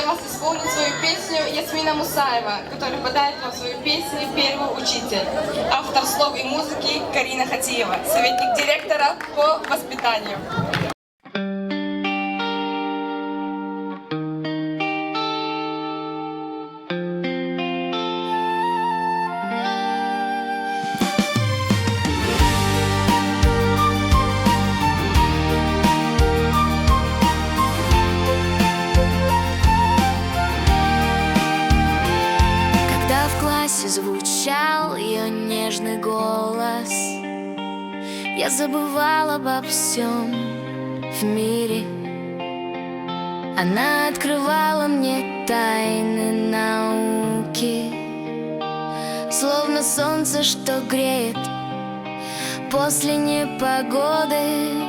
для вас исполнит свою песню Ясмина Мусаева, которая подарит вам свою песню «Первый учитель». Автор слов и музыки Карина Хатиева, советник директора по воспитанию. Звучал ее нежный голос, я забывал обо всем в мире. Она открывала мне тайны науки, словно солнце, что греет после непогоды.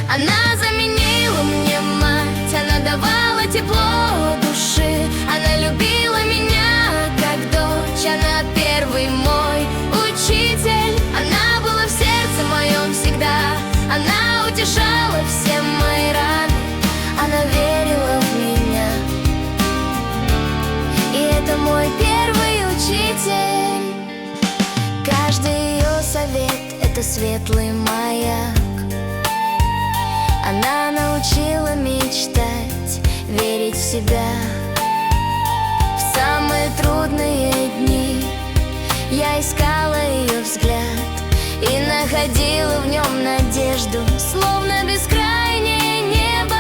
Она заменила мне мать, она давала тепло души, она любила меня как дочь, она первый мой учитель. Она была в сердце моем всегда, она утешала все мои раны, она верила в меня. И это мой первый учитель. Каждый ее совет — это светлый маяк. Она научила мечтать, верить в себя. В самые трудные дни я искала ее взгляд и находила в нем надежду, словно бескрайнее небо.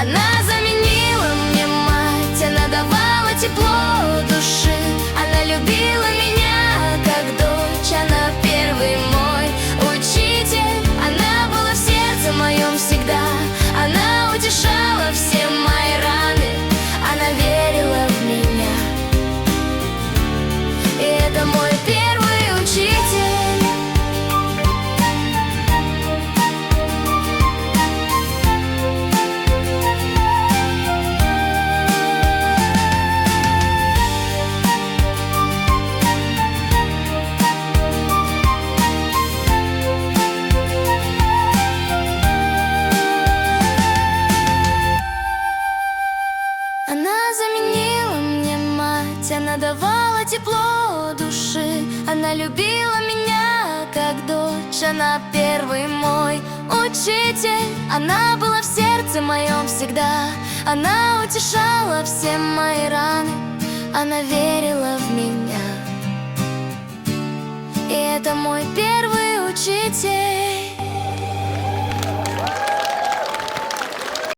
Она заменила мне мать, она давала тепло души, она любила меня как дочь, она первый мой учитель. Она была в сердце моем всегда, она утешала все мои раны, она верила в меня. И это мой первый учитель. Она заменила мне мать, она давала тепло души, она любила меня как дочь, она первый мой учитель. Она была в сердце моем всегда, она утешала все мои раны, она верила в меня. И это мой первый учитель.